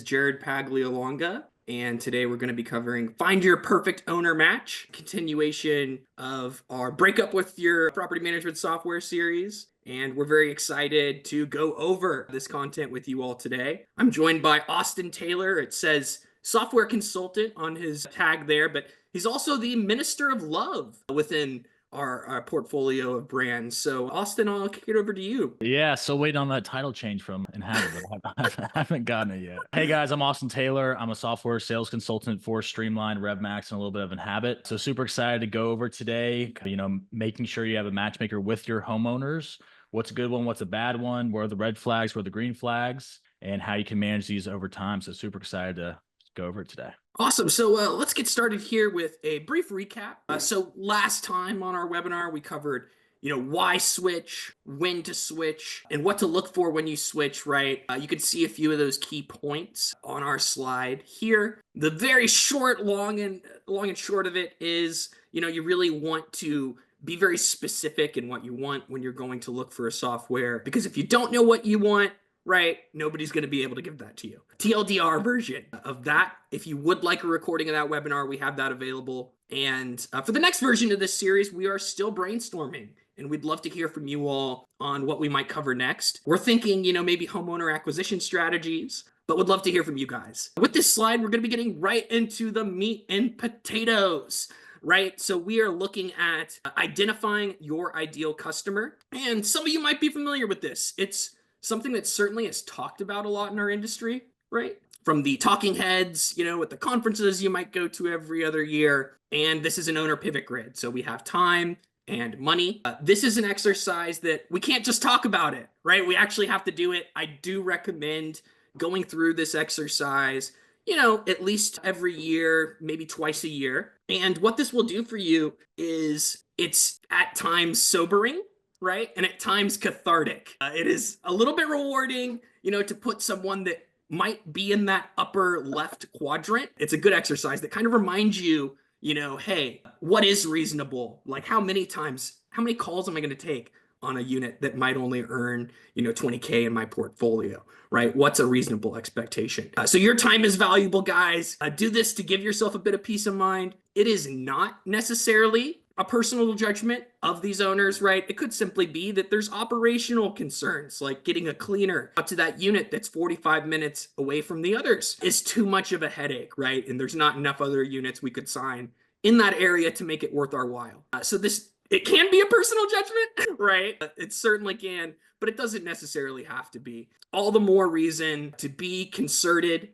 Jared Paglialonga, and today we're going to be covering Find Your Perfect Owner Match, continuation of our Breakup with Your Property Management Software series. And we're very excited to go over this content with you all today. I'm joined by Austin Taylor. It says software consultant on his tag there, but he's also the Minister of Love within our portfolio of brands. So Austin, I'll kick it over to you. Yeah, still waiting on that title change from Inhabit, but I haven't gotten it yet. Hey guys, I'm Austin Taylor. I'm a software sales consultant for Streamline, RevMax, and a little bit of Inhabit. So super excited to go over today, making sure you have a matchmaker with your homeowners. What's a good one? What's a bad one? Where are the red flags? Where are the green flags? And how you can manage these over time. So super excited to go over it today. Awesome. So let's get started here with a brief recap. So last time on our webinar, we covered, why switch, when to switch, and what to look for when you switch, right? You can see a few of those key points on our slide here. The very long and short of it is, you really want to be very specific in what you want when you're going to look for a software, because if you don't know what you want, right, nobody's going to be able to give that to you. TLDR version of that. If you would like a recording of that webinar, we have that available. And for the next version of this series, we are still brainstorming, and we'd love to hear from you all on what we might cover next. We're thinking, maybe homeowner acquisition strategies, but would love to hear from you guys. With this slide, we're going to be getting right into the meat and potatoes. Right? So we are looking at identifying your ideal customer. And some of you might be familiar with this. It's something that certainly is talked about a lot in our industry, right? From the talking heads, at the conferences you might go to every other year. And this is an owner pivot grid. So we have time and money. This is an exercise that we can't just talk about it, right? We actually have to do it. I do recommend going through this exercise, at least every year, maybe twice a year. And what this will do for you is it's at times sobering, right? And at times cathartic. It is a little bit rewarding, to put someone that might be in that upper left quadrant. It's a good exercise that kind of reminds you, hey, what is reasonable? Like how many calls am I going to take on a unit that might only earn, 20K in my portfolio, right? What's a reasonable expectation? So your time is valuable, guys. Do this to give yourself a bit of peace of mind. It is not necessarily a personal judgment of these owners, right? It could simply be that there's operational concerns, like getting a cleaner up to that unit that's 45 minutes away from the others is too much of a headache, right? And there's not enough other units we could sign in that area to make it worth our while. It can be a personal judgment, right? It certainly can, but it doesn't necessarily have to be. All the more reason to be concerted,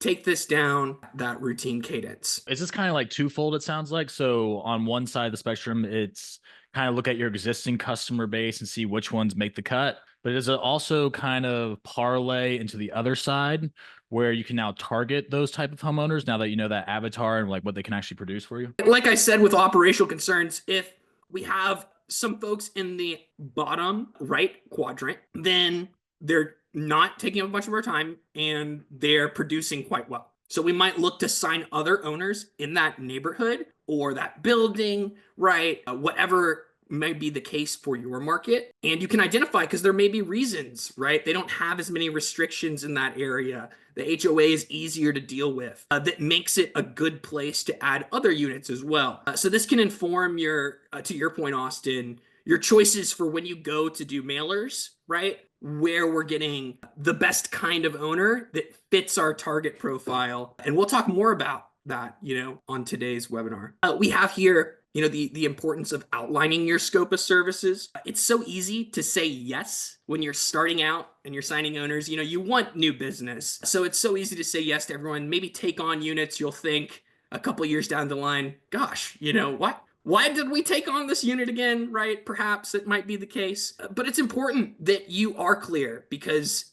take this down that routine cadence. Is this kind of like twofold, it sounds like? So on one side of the spectrum, it's kind of look at your existing customer base and see which ones make the cut. But is it also kind of parlay into the other side where you can now target those type of homeowners now that you know that avatar and like what they can actually produce for you? Like I said, with operational concerns, if we have some folks in the bottom right quadrant, then they're not taking up much of our time and they're producing quite well. So we might look to sign other owners in that neighborhood or that building, right? Whatever may be the case for your market. And you can identify, because there may be reasons, right? They don't have as many restrictions in that area. The HOA is easier to deal with. That makes it a good place to add other units as well. So this can inform to your point, Austin, your choices for when you go to do mailers, right? Where we're getting the best kind of owner that fits our target profile. And we'll talk more about that, on today's webinar. We have here, the importance of outlining your scope of services. It's so easy to say yes when you're starting out and you're signing owners. You want new business. So it's so easy to say yes to everyone, maybe take on units. You'll think a couple years down the line, gosh, what? Why did we take on this unit again, right? Perhaps it might be the case, but it's important that you are clear because,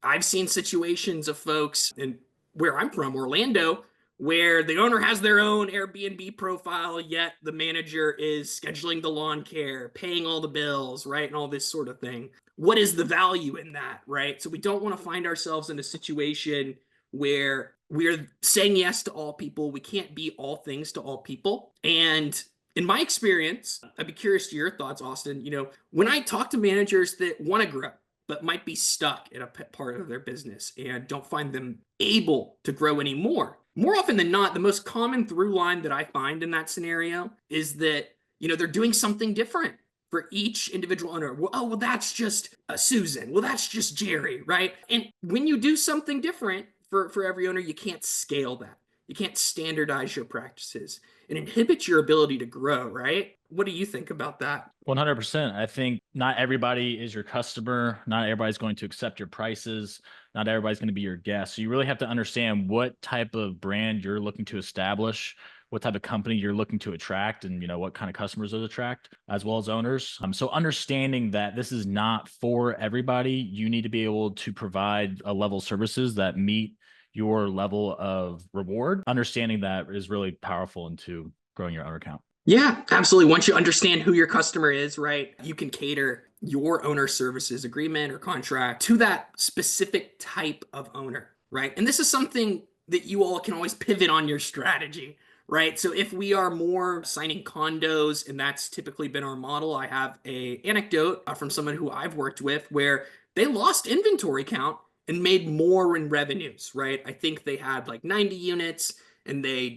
I've seen situations of folks in where I'm from, Orlando, where the owner has their own Airbnb profile, yet the manager is scheduling the lawn care, paying all the bills, right? And all this sort of thing. What is the value in that, right? So we don't want to find ourselves in a situation where we're saying yes to all people. We can't be all things to all people. And in my experience, I'd be curious to your thoughts, Austin, when I talk to managers that want to grow, but might be stuck in a part of their business and don't find them able to grow anymore. More often than not, the most common through line that I find in that scenario is that, they're doing something different for each individual owner. Well, that's just Susan. Well, that's just Jerry, right? And when you do something different for every owner, you can't scale that. You can't standardize your practices. It inhibits your ability to grow, right? What do you think about that? 100%. I think not everybody is your customer. Not everybody's going to accept your prices. Not everybody's going to be your guest. So you really have to understand what type of brand you're looking to establish, what type of company you're looking to attract, and what kind of customers those attract, as well as owners. So understanding that this is not for everybody, you need to be able to provide a level of services that meet your level of reward. Understanding that is really powerful into growing your owner count. Yeah, absolutely. Once you understand who your customer is, right, you can cater your owner services agreement or contract to that specific type of owner, right? And this is something that you all can always pivot on your strategy, right? So if we are more signing condos, and that's typically been our model, I have a anecdote from someone who I've worked with where they lost inventory count and made more in revenues, right? I think they had like 90 units and they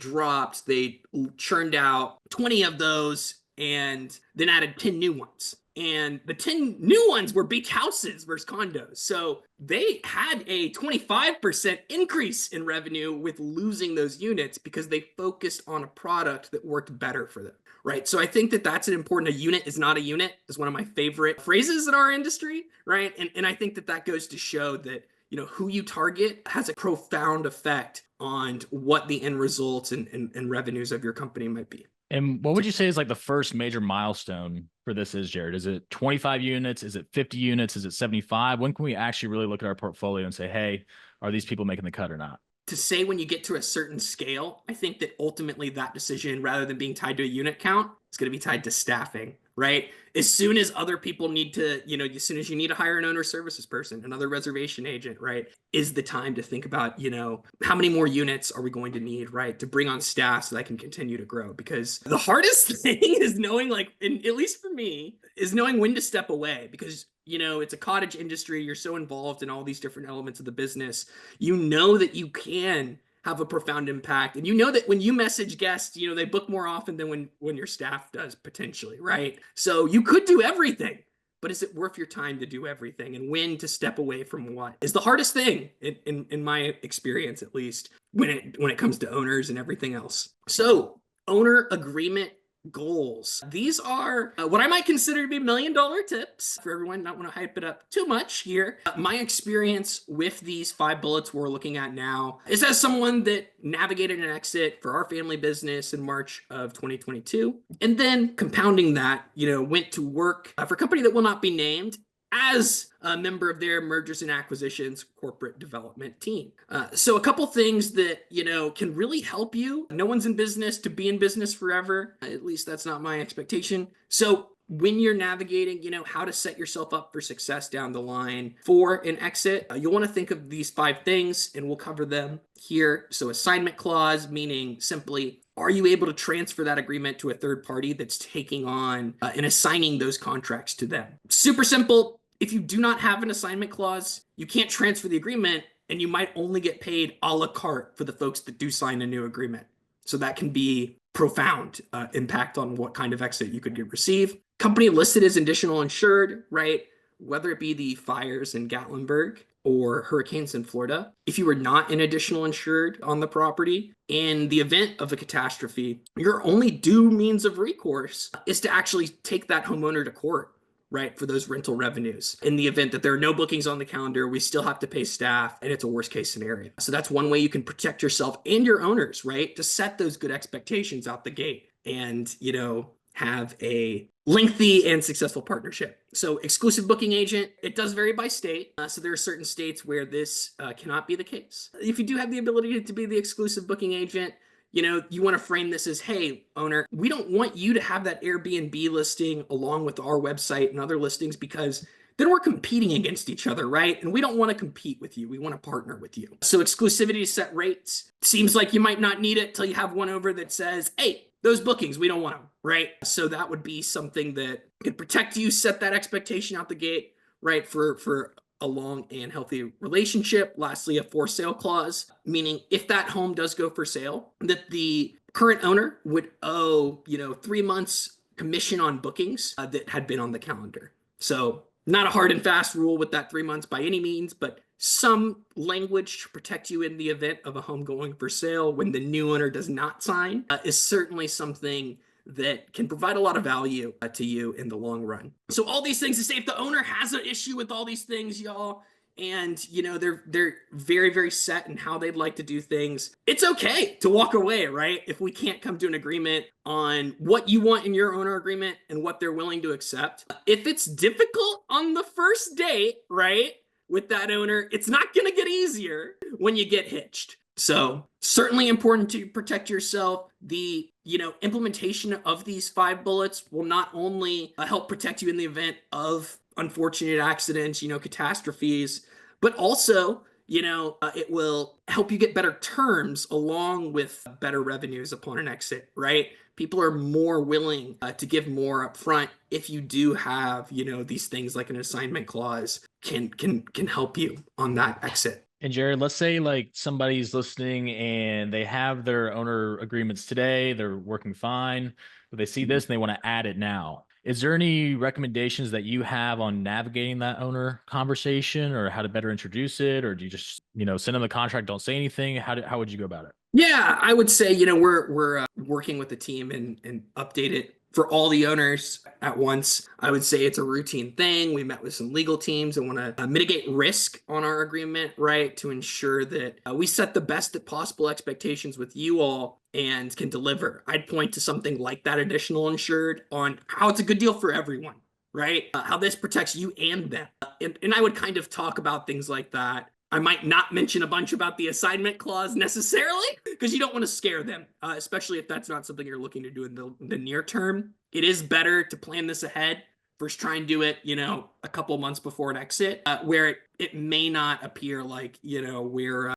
churned out 20 of those and then added 10 new ones. And the 10 new ones were beach houses versus condos. So they had a 25% increase in revenue with losing those units because they focused on a product that worked better for them, right? So I think that that's an important, a unit is not a unit is one of my favorite phrases in our industry, right? And I think that that goes to show that, who you target has a profound effect on what the end results and revenues of your company might be. And what would you say is like the first major milestone for this is, Jared? Is it 25 units? Is it 50 units? Is it 75? When can we actually really look at our portfolio and say, hey, are these people making the cut or not? To say when you get to a certain scale, I think that ultimately that decision, rather than being tied to a unit count, is going to be tied to staffing, right? As soon as other people need to, as soon as you need to hire an owner services person, another reservation agent, right, is the time to think about, how many more units are we going to need, right, to bring on staff so that I can continue to grow? Because the hardest thing is knowing, like, at least for me, is knowing when to step away, because it's a cottage industry. You're so involved in all these different elements of the business. You know that you can have a profound impact. And that when you message guests, they book more often than when your staff does potentially, right? So you could do everything, but is it worth your time to do everything? And when to step away from what is the hardest thing in my experience, at least when it comes to owners and everything else. So owner agreement goals. These are what I might consider to be $1 million tips for everyone. Not want to hype it up too much here. My experience with these 5 bullets we're looking at now is as someone that navigated an exit for our family business in March of 2022, and then compounding that, went to work for a company that will not be named as a member of their mergers and acquisitions corporate development team. So a couple things that, can really help you. No one's in business to be in business forever. At least that's not my expectation. So when you're navigating, how to set yourself up for success down the line for an exit, you'll want to think of these 5 things, and we'll cover them here. So assignment clause, meaning simply, are you able to transfer that agreement to a third party that's taking on and assigning those contracts to them? Super simple. If you do not have an assignment clause, you can't transfer the agreement, and you might only get paid a la carte for the folks that do sign a new agreement. So that can be profound impact on what kind of exit you could receive. Company listed as additional insured, right? Whether it be the fires in Gatlinburg or hurricanes in Florida. If you were not an additional insured on the property, in the event of a catastrophe, your only due means of recourse is to actually take that homeowner to court, right, for those rental revenues. In the event that there are no bookings on the calendar, we still have to pay staff, and it's a worst case scenario. So that's one way you can protect yourself and your owners, right, to set those good expectations out the gate and, have a lengthy and successful partnership. So exclusive booking agent, it does vary by state. So there are certain states where this cannot be the case. If you do have the ability to be the exclusive booking agent, you want to frame this as, hey, owner, we don't want you to have that Airbnb listing along with our website and other listings, because then we're competing against each other, right? And we don't want to compete with you. We want to partner with you. So exclusivity to set rates. Seems like you might not need it till you have one over that says, hey, those bookings, we don't want them, right? So that would be something that could protect you, set that expectation out the gate, right, for a long and healthy relationship. Lastly, a for sale clause, meaning if that home does go for sale, that the current owner would owe, 3 months commission on bookings that had been on the calendar. So not a hard and fast rule with that 3 months by any means, but some language to protect you in the event of a home going for sale when the new owner does not sign is certainly something that can provide a lot of value to you in the long run. So all these things to say, if the owner has an issue with all these things, y'all, and they're very, very set in how they'd like to do things, it's okay to walk away, right? If we can't come to an agreement on what you want in your owner agreement and what they're willing to accept. If it's difficult on the first date, right, with that owner, it's not going to get easier when you get hitched. So certainly important to protect yourself. The implementation of these 5 bullets will not only help protect you in the event of unfortunate accidents, catastrophes, but also it will help you get better terms along with better revenues upon an exit, right? People are more willing to give more upfront if you do have these things like an assignment clause can help you on that exit. And Jared, let's say like somebody's listening and they have their owner agreements today, they're working fine, but they see this and they want to add it now. Is there any recommendations that you have on navigating that owner conversation or how to better introduce it? Or do you just, send them the contract, don't say anything? How would you go about it? Yeah, I would say, we're working with the team and update it for all the owners at once. I would say it's a routine thing. We met with some legal teams and want to mitigate risk on our agreement, right? To ensure that we set the best possible expectations with you all and can deliver. I'd point to something like that additional insured on how it's a good deal for everyone, right? How this protects you and them. And I would kind of talk about things like that. I might not mention a bunch about the assignment clause necessarily because you don't want to scare them, especially if that's not something you're looking to do in the near term. It is better to plan this ahead. First, try and do it, a couple months before an exit, where it may not appear like, we're,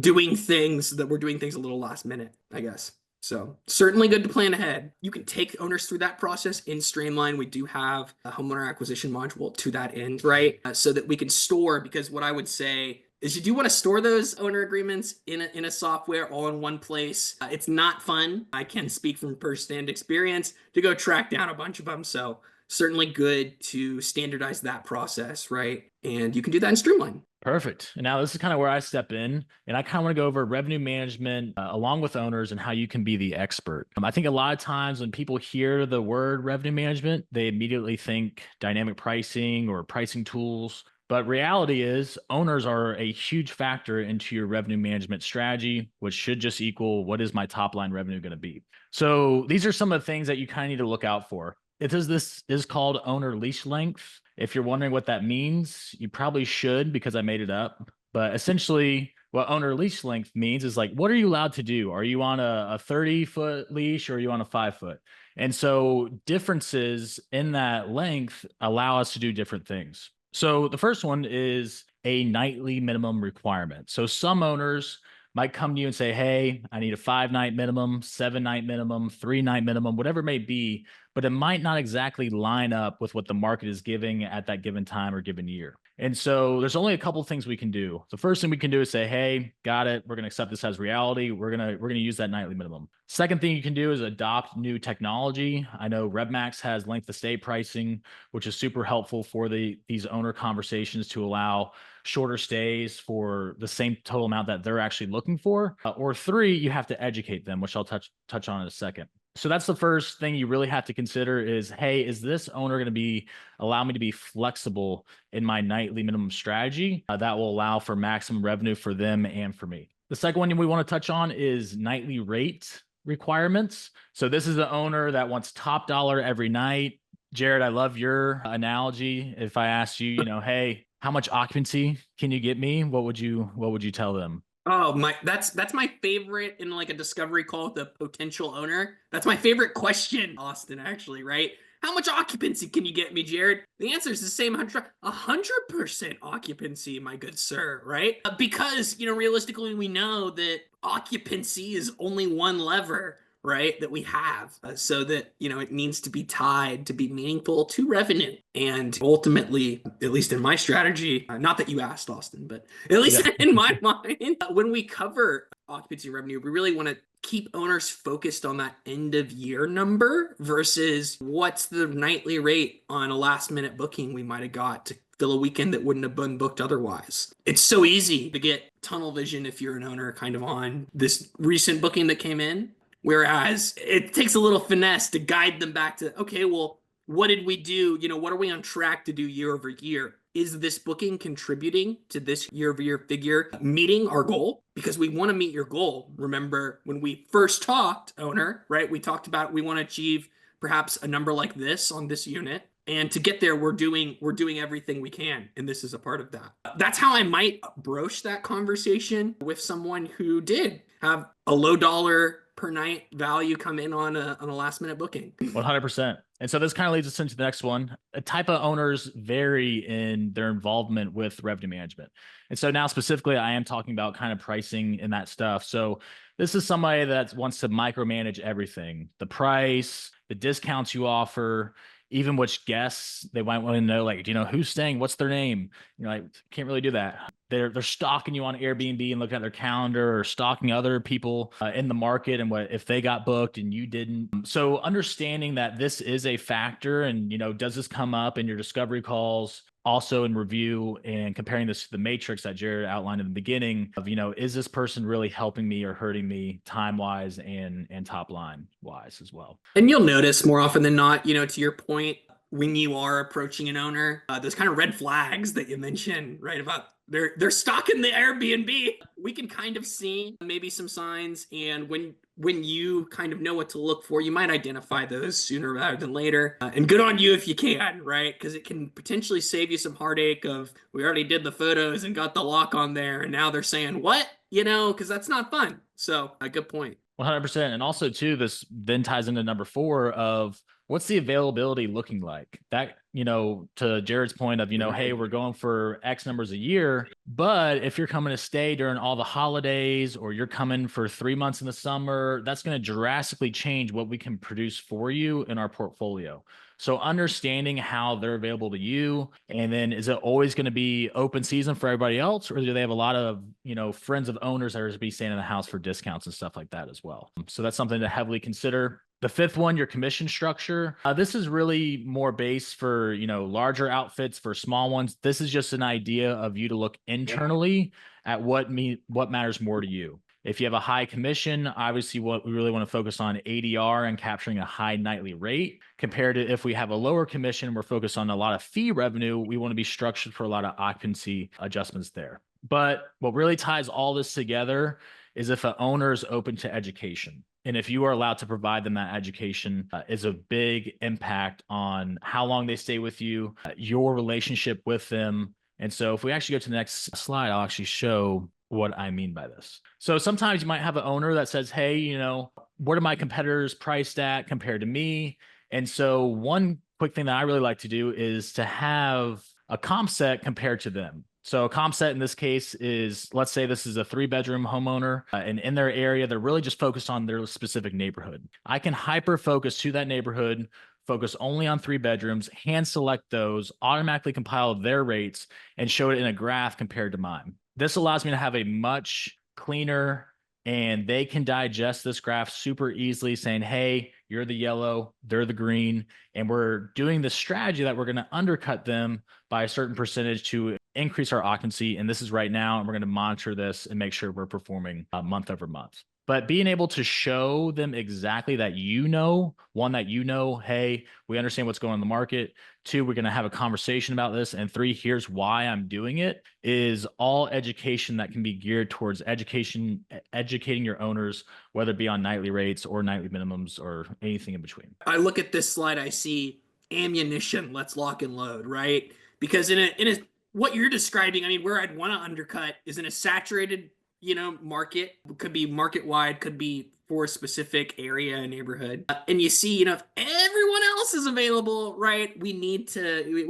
doing things a little last minute, I guess. So certainly good to plan ahead. You can take owners through that process in Streamline. We do have a homeowner acquisition module to that end, right? So that we can store, because what I would say is you do want to store those owner agreements in a software all in one place. It's not fun. I can speak from firsthand experience to go track down a bunch of them. So certainly good to standardize that process, right? And you can do that in Streamline. Perfect. And now this is kind of where I step in, and I kind of want to go over revenue management along with owners and how you can be the expert. I think a lot of times when people hear the word revenue management, they immediately think dynamic pricing or pricing tools. But reality is owners are a huge factor into your revenue management strategy, which should just equal what is my top line revenue going to be. So these are some of the things that you kind of need to look out for. This is called owner leash length. If you're wondering what that means, you probably should because I made it up. But essentially, what owner leash length means is like, what are you allowed to do? Are you on a 30-foot leash or are you on a 5-foot? And so differences in that length allow us to do different things. So the first one is a nightly minimum requirement. So some owners might come to you and say, hey, I need a 5-night minimum, 7-night minimum, 3-night minimum, whatever it may be, but it might not exactly line up with what the market is giving at that given time or given year. And so there's only a couple of things we can do. The first thing we can do is say, hey, got it. We're going to accept this as reality. We're going to use that nightly minimum. Second thing you can do is adopt new technology. I know RevMax has length of stay pricing, which is super helpful for these owner conversations to allow shorter stays for the same total amount that they're actually looking for. Or 3, you have to educate them, which I'll touch on in a second. So that's the first thing you really have to consider is, hey, is this owner going to allow me to be flexible in my nightly minimum strategy that will allow for maximum revenue for them and for me? The second one we want to touch on is nightly rate requirements. So this is the owner that wants top dollar every night. Jared, I love your analogy. If I asked you, hey, how much occupancy can you get me? What would you tell them? Oh that's my favorite in like a discovery call with the potential owner. That's my favorite question, Austin, actually, right? How much occupancy can you get me, Jared? The answer is the same, 100% occupancy, my good sir, right? Because, realistically, we know that occupancy is only one lever, right, that we have, so that, it needs to be tied to be meaningful to revenue. And ultimately, at least in my strategy, not that you asked, Austin, but at least Yeah. in my mind, when we cover occupancy revenue, we really want to keep owners focused on that end of year number versus what's the nightly rate on a last minute booking we might have got to fill a weekend that wouldn't have been booked otherwise. It's so easy to get tunnel vision if you're an owner kind of on this recent booking that came in. Whereas it takes a little finesse to guide them back to, okay, well, what did we do? What are we on track to do year over year? Is this booking contributing to this year over year figure meeting our goal? Because we want to meet your goal. Remember when we first talked, owner, right? We talked about we want to achieve perhaps a number like this on this unit. And to get there, we're doing everything we can, and this is a part of that. That's how I might broach that conversation with someone who did have a low dollar per night value come in on a last minute booking. 100%. And so this kind of leads us into the next one. A type of owners vary in their involvement with revenue management. And so now specifically, I am talking about kind of pricing and that stuff. So this is somebody that wants to micromanage everything, the price, the discounts you offer, even which guests they might want to know, like, do you know who's staying? What's their name? You're like, can't really do that. They're stalking you on Airbnb and looking at their calendar, or stalking other people in the market and what if they got booked and you didn't. So understanding that this is a factor, and does this come up in your discovery calls? Also in review, and comparing this to the matrix that Jared outlined in the beginning of, is this person really helping me or hurting me time wise and top line wise as well? And you'll notice more often than not, to your point, when you are approaching an owner, those kind of red flags that you mentioned, right, about they're stalking the Airbnb. We can kind of see maybe some signs, and when you kind of know what to look for, you might identify those sooner rather than later. And good on you if you can, right? Because it can potentially save you some heartache of, we already did the photos and got the lock on there, and now they're saying what, because that's not fun. So a good point. 100%. And also too, this then ties into number 4 of what's the availability looking like? That, to Jared's point of, Right. hey, we're going for X numbers a year, but if you're coming to stay during all the holidays, or you're coming for 3 months in the summer, that's going to drastically change what we can produce for you in our portfolio. So understanding how they're available to you, and then is it always going to be open season for everybody else, or do they have a lot of, friends of owners that are to be staying in the house for discounts and stuff like that as well? So that's something to heavily consider. The 5th one, your commission structure. This is really more based for, larger outfits. For small ones, this is just an idea of you to look internally at what matters more to you. If you have a high commission, obviously what we really want to focus on ADR and capturing a high nightly rate, compared to if we have a lower commission, we're focused on a lot of fee revenue. We want to be structured for a lot of occupancy adjustments there. But what really ties all this together is if an owner is open to education. And if you are allowed to provide them that education, is a big impact on how long they stay with you, your relationship with them. And so if we actually go to the next slide, I'll actually show what I mean by this. So sometimes you might have an owner that says, hey, what are my competitors priced at compared to me? And so one quick thing that I really like to do is to have a comp set compared to them. So a comp set in this case is, let's say this is a 3-bedroom homeowner, and in their area, they're really just focused on their specific neighborhood. I can hyper focus to that neighborhood, focus only on 3 bedrooms, hand select those, automatically compile their rates, and show it in a graph compared to mine. This allows me to have a much cleaner, and they can digest this graph super easily, saying, hey, you're the yellow, they're the green, and we're doing the strategy that we're going to undercut them by a certain percentage to increase our occupancy. And this is right now, and we're going to monitor this and make sure we're performing month over month. But being able to show them exactly that, one, that hey, we understand what's going on in the market. 2, we're going to have a conversation about this. And 3, here's why I'm doing it, is all education that can be geared towards educating your owners, whether it be on nightly rates or nightly minimums or anything in between. I look at this slide, I see ammunition, let's lock and load, right? Because in a what you're describing, I mean, where I'd want to undercut is in a saturated market. Could be market wide, could be for a specific area and neighborhood. And you see, if everyone else is available, right? We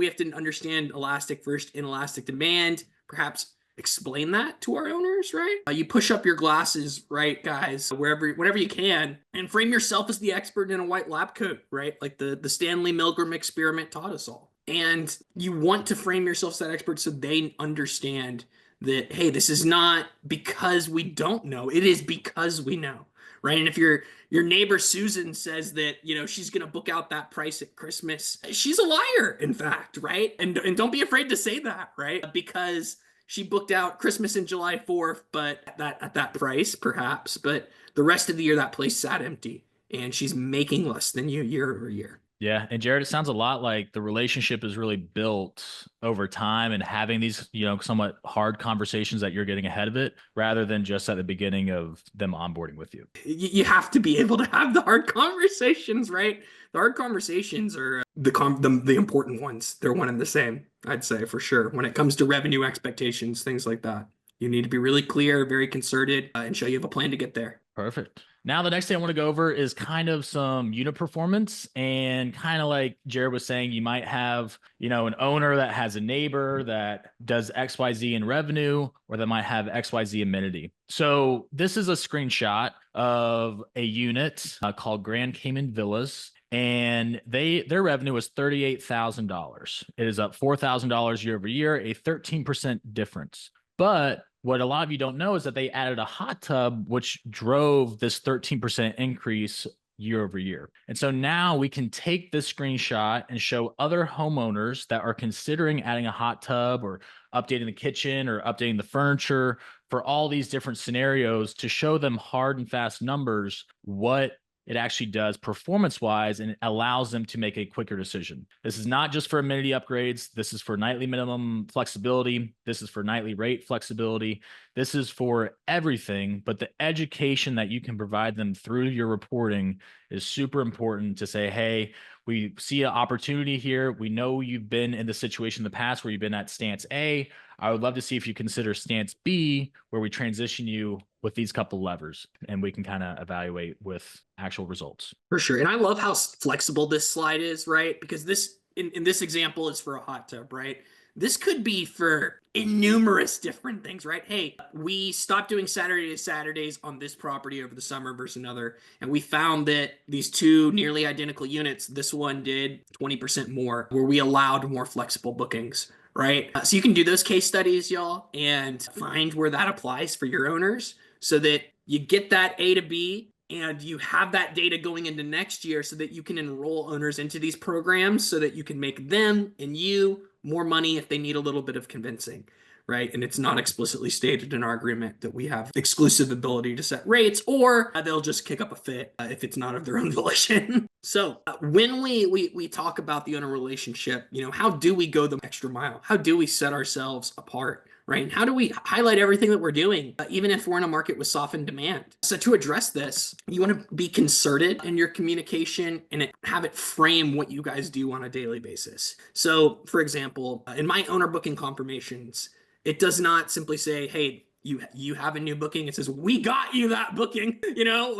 have to understand elastic versus inelastic demand. Perhaps explain that to our owners, right? You push up your glasses, right, guys, whenever you can, and frame yourself as the expert in a white lab coat, right? Like the Stanley Milgram experiment taught us all. And you want to frame yourself as that expert so they understand that, hey, this is not because we don't know, it is because we know, right? And if your neighbor Susan says that, she's going to book out that price at Christmas, she's a liar, in fact, right? And don't be afraid to say that, right? Because she booked out Christmas and July 4th, but at that price, perhaps. But the rest of the year, that place sat empty, and she's making less than you year over year. Yeah. And Jared, it sounds a lot like the relationship is really built over time and having these, somewhat hard conversations that you're getting ahead of it rather than just at the beginning of them onboarding with you. You have to be able to have the hard conversations, right? The hard conversations are the important ones. They're one and the same, I'd say, for sure. When it comes to revenue expectations, things like that, you need to be really clear, very concerted, and show you have a plan to get there. Perfect. Now, the next thing I want to go over is kind of some unit performance, and kind of like Jared was saying, you might have, an owner that has a neighbor that does XYZ in revenue, or that might have XYZ amenity. So this is a screenshot of a unit called Grand Cayman Villas. And their revenue was $38,000. It is up $4,000 year over year, a 13% difference. But what a lot of you don't know is that they added a hot tub, which drove this 13% increase year over year. And so now we can take this screenshot and show other homeowners that are considering adding a hot tub or updating the kitchen or updating the furniture for all these different scenarios to show them hard and fast numbers, what it actually does performance-wise, and it allows them to make a quicker decision. This is not just for amenity upgrades. This is for nightly minimum flexibility. This is for nightly rate flexibility. This is for everything, but the education that you can provide them through your reporting is super important to say, hey, we see an opportunity here. We know you've been in the situation in the past where you've been at stance A. I would love to see if you consider stance B, where we transition you with these couple levers, and we can kind of evaluate with actual results. For sure. And I love how flexible this slide is, right? Because this, in this example, is for a hot tub, right? This could be for innumerous different things, right? Hey, we stopped doing Saturday to Saturdays on this property over the summer versus another. And we found that these two nearly identical units, this one did 20% more, where we allowed more flexible bookings, right? So you can do those case studies, y'all, and find where that applies for your owners so that you get that A to B and you have that data going into next year so that you can enroll owners into these programs so that you can make them and you more money if they need a little bit of convincing, right? And it's not explicitly stated in our agreement that we have exclusive ability to set rates, or they'll just kick up a fit if it's not of their own volition. So when we talk about the owner relationship, how do we go the extra mile? How do we set ourselves apart? Right? And how do we highlight everything that we're doing, even if we're in a market with softened demand? So to address this, you want to be concerted in your communication and have it frame what you guys do on a daily basis. So for example, in my owner booking confirmations, it does not simply say, hey, you have a new booking. It says, we got you that booking.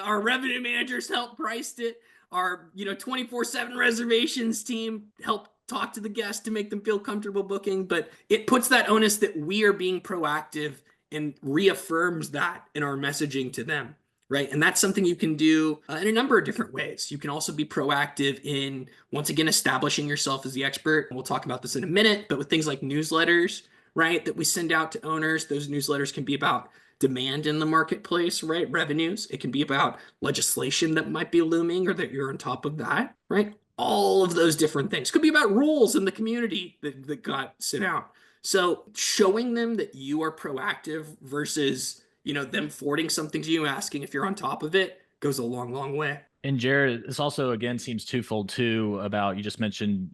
Our revenue managers helped priced it. Our 24/7 reservations team helped talk to the guest to make them feel comfortable booking, but it puts that onus that we are being proactive and reaffirms that in our messaging to them, right? And that's something you can do in a number of different ways. You can also be proactive in, once again, establishing yourself as the expert. We'll talk about this in a minute, but with things like newsletters, right, that we send out to owners, those newsletters can be about demand in the marketplace, right? Revenues. It can be about legislation that might be looming or that you're on top of that, right? All of those different things. Could be about rules in the community that got sent out. So showing them that you are proactive versus, them forwarding something to you, asking if you're on top of it, goes a long, long way. And Jared, this also, again, seems twofold too about, you just mentioned,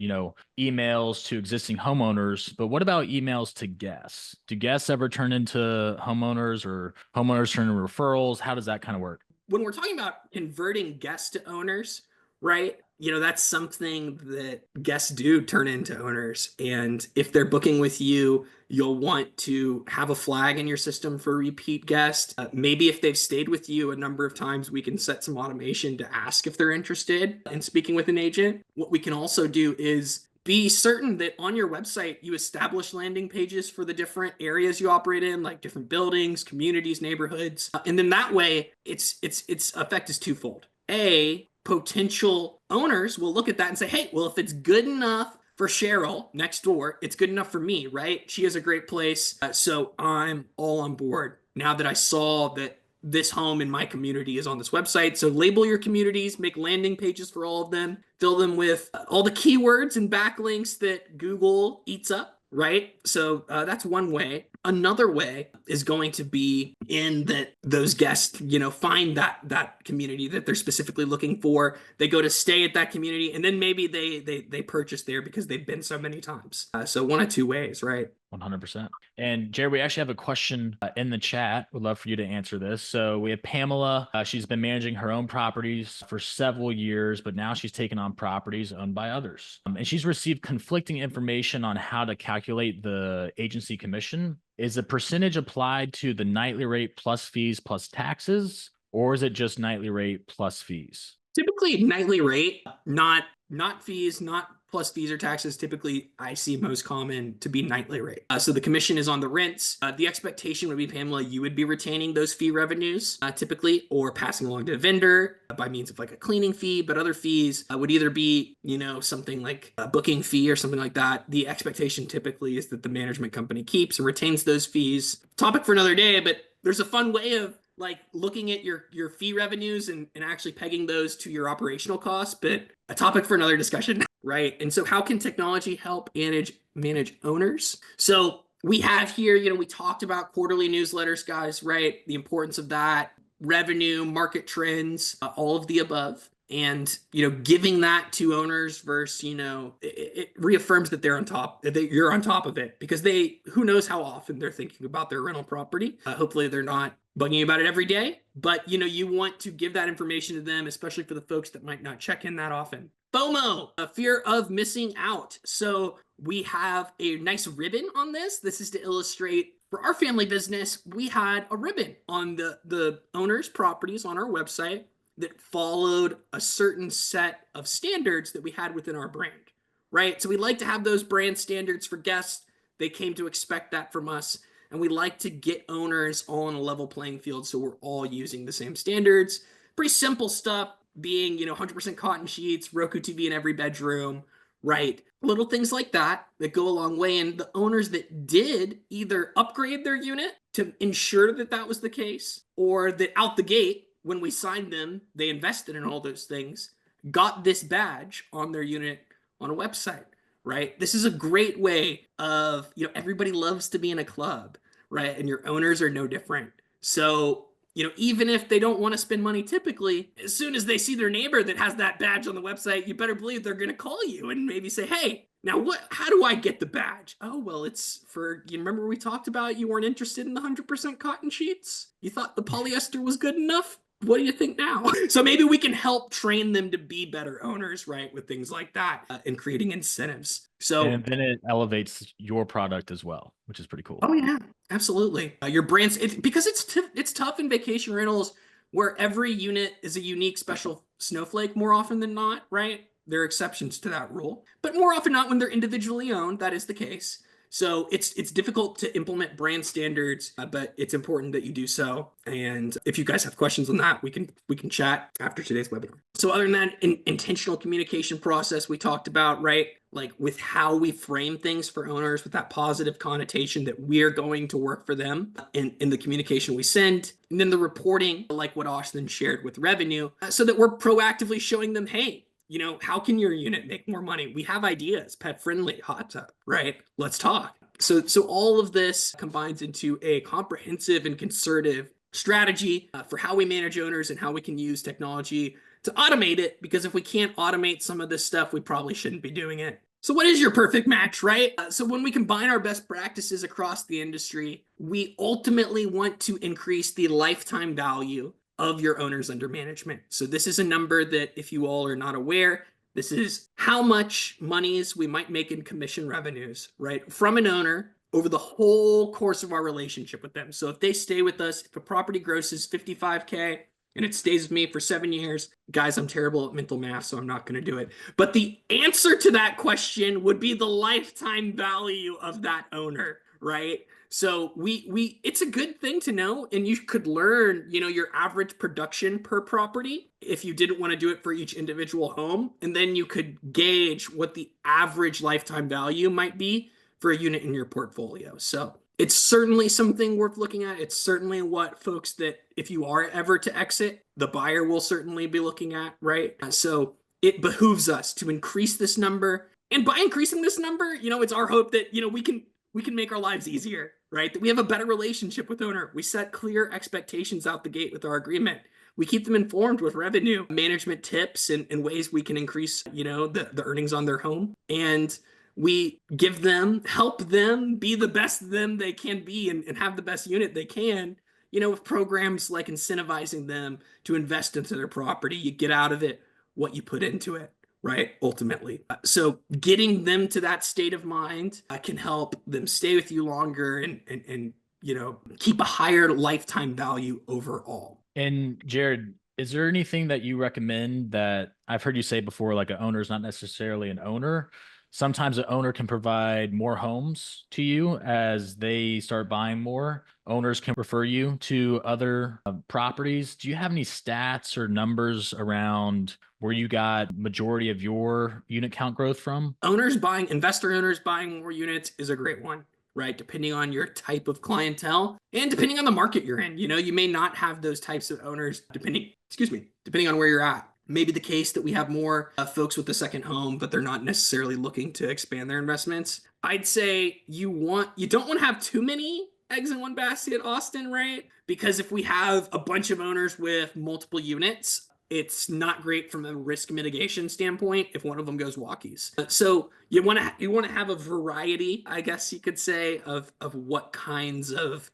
emails to existing homeowners, but what about emails to guests? Do guests ever turn into homeowners, or homeowners turn into referrals? How does that kind of work? When we're talking about converting guests to owners, right? That's something that guests do turn into owners. And if they're booking with you, you'll want to have a flag in your system for repeat guest. Maybe if they've stayed with you a number of times, we can set some automation to ask if they're interested in speaking with an agent. What we can also do is be certain that on your website you establish landing pages for the different areas you operate in, like different buildings, communities, neighborhoods. And then that way its effect is twofold. A, potential owners will look at that and say, hey, well, if it's good enough for Cheryl next door, it's good enough for me, right? She has a great place. So I'm all on board now that I saw that this home in my community is on this website. So label your communities, make landing pages for all of them, fill them with all the keywords and backlinks that Google eats up, right? So that's one way. Another way is going to be in that those guests, find that community that they're specifically looking for. They go to stay at that community, and then maybe they purchase there because they've been so many times. So one of two ways, right? 100%. And Jerry, we actually have a question in the chat. Would love for you to answer this. So we have Pamela. She's been managing her own properties for several years, but now she's taken on properties owned by others. And she's received conflicting information on how to calculate the agency commission. Is the percentage applied to the nightly rate plus fees plus taxes, or is it just nightly rate plus fees? Typically nightly rate, not fees, not plus fees or taxes. Typically, I see most common to be nightly rate. So the commission is on the rents. The expectation would be, Pamela, you would be retaining those fee revenues typically, or passing along to a vendor by means of like a cleaning fee. But other fees would either be, something like a booking fee or something like that. The expectation typically is that the management company keeps and retains those fees. Topic for another day, but there's a fun way of like looking at your fee revenues and actually pegging those to your operational costs, but a topic for another discussion, right? And so how can technology help manage owners? So we have here, we talked about quarterly newsletters, guys, right? The importance of that, revenue, market trends, all of the above. And, giving that to owners versus, it reaffirms that they're on top, that you're on top of it, because who knows how often they're thinking about their rental property. Hopefully they're not bugging you about it every day, but you want to give that information to them, especially for the folks that might not check in that often. FOMO, a fear of missing out. So we have a nice ribbon on this. This is to illustrate for our family business, we had a ribbon on the owner's properties on our website that followed a certain set of standards that we had within our brand, right? So we like to have those brand standards for guests. They came to expect that from us. And we like to get owners all on a level playing field so we're all using the same standards. Pretty simple stuff, being 100% cotton sheets, Roku TV in every bedroom, right? Little things like that go a long way. And the owners that did either upgrade their unit to ensure that that was the case, or that out the gate, when we signed them, they invested in all those things, got this badge on their unit on a website, right? This is a great way of, everybody loves to be in a club, right? And your owners are no different. So, even if they don't want to spend money typically, as soon as they see their neighbor that has that badge on the website, you better believe they're going to call you and maybe say, hey, now how do I get the badge? Oh, well, it's for, you remember we talked about you weren't interested in the 100% cotton sheets? You thought the polyester was good enough? What do you think now? So maybe we can help train them to be better owners, right? With things like that and creating incentives. So, and then it elevates your product as well, which is pretty cool. Oh yeah, absolutely. Your brands, because it's tough in vacation rentals where every unit is a unique special snowflake more often than not, right? There are exceptions to that rule, but more often not when they're individually owned, that is the case. So it's difficult to implement brand standards, but it's important that you do so. And if you guys have questions on that, we can chat after today's webinar. So other than that, intentional communication process we talked about, right? Like with how we frame things for owners with that positive connotation that we're going to work for them in the communication we send. And then the reporting, like what Austin shared with revenue, so that we're proactively showing them, hey, how can your unit make more money? We have ideas, pet friendly, hot tub, right? Let's talk. So all of this combines into a comprehensive and concerted strategy for how we manage owners and how we can use technology to automate it, because if we can't automate some of this stuff, we probably shouldn't be doing it. So what is your perfect match, right? So when we combine our best practices across the industry, we ultimately want to increase the lifetime value of your owners under management. So this is a number that, if you all are not aware, this is how much monies we might make in commission revenues, right, from an owner over the whole course of our relationship with them. So if they stay with us, if a property grosses $55K, and it stays with me for 7 years. Guys, I'm terrible at mental math, so I'm not going to do it. But the answer to that question would be the lifetime value of that owner, right? So it's a good thing to know, and you could learn, your average production per property if you didn't want to do it for each individual home, and then you could gauge what the average lifetime value might be for a unit in your portfolio. So it's certainly something worth looking at. It's certainly what folks that, if you are ever to exit, the buyer will certainly be looking at, right? So it behooves us to increase this number. And by increasing this number, it's our hope that, we can make our lives easier, right? That we have a better relationship with owner. We set clear expectations out the gate with our agreement. We keep them informed with revenue management tips and ways we can increase, the earnings on their home. And we help them be the best them they can be and have the best unit they can, with programs like incentivizing them to invest into their property. You get out of it what you put into it, right? Ultimately. So getting them to that state of mind can help them stay with you longer and keep a higher lifetime value overall. And Jared, is there anything that you recommend that I've heard you say before, like an owner is not necessarily an owner? Sometimes an owner can provide more homes to you as they start buying more. Owners can refer you to other properties. Do you have any stats or numbers around where you got majority of your unit count growth from? Investor owners buying more units is a great one, right? Depending on your type of clientele and depending on the market you're in. You may not have those types of owners depending on where you're at. Maybe the case that we have more folks with the second home, but they're not necessarily looking to expand their investments. I'd say you don't want to have too many eggs in one basket, Austin, right? Because if we have a bunch of owners with multiple units, it's not great from a risk mitigation standpoint if one of them goes walkies. So you want to have a variety, I guess you could say, of what kinds of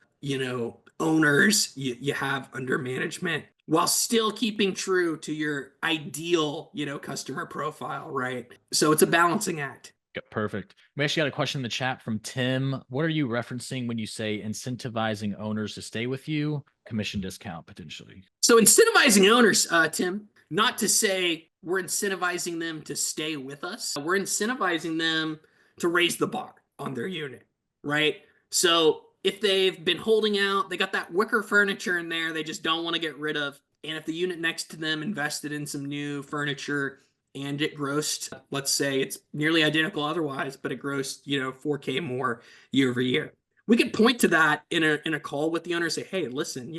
owners you have under management, while still keeping true to your ideal customer profile, right? So it's a balancing act. Perfect. We actually got a question in the chat from Tim. What are you referencing when you say incentivizing owners to stay with you? Commission discount potentially. So incentivizing owners, Tim, not to say we're incentivizing them to stay with us. We're incentivizing them to raise the bar on their unit, right? So if they've been holding out, they got that wicker furniture in there they just don't want to get rid of. And if the unit next to them invested in some new furniture and it grossed, let's say it's nearly identical otherwise, but it grossed, 4K more year over year. We could point to that in a call with the owner, say, hey, listen,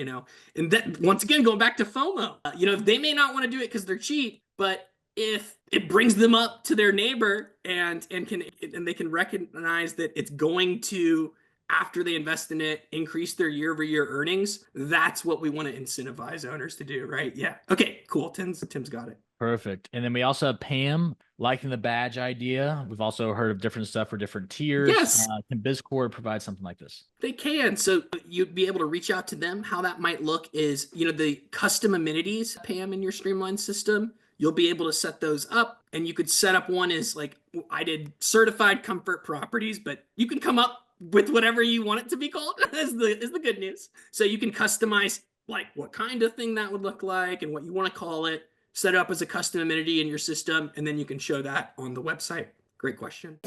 and that, once again, going back to FOMO, they may not want to do it because they're cheap, but if it brings them up to their neighbor and they can recognize that it's going to, after they invest in it, increase their year over year earnings, that's what we want to incentivize owners to do, right? Yeah. Okay, cool. Tim's got it. Perfect. And then we also have Pam liking the badge idea. We've also heard of different stuff for different tiers. Yes. Can BizCord provide something like this? They can. So you'd be able to reach out to them. How that might look is, the custom amenities, Pam, in your Streamline system. You'll be able to set those up, and you could set up one as like I did certified comfort properties, but you can come up with whatever you want it to be called is the good news. So you can customize like what kind of thing that would look like and what you want to call it, set it up as a custom amenity in your system, and then you can show that on the website. Great question.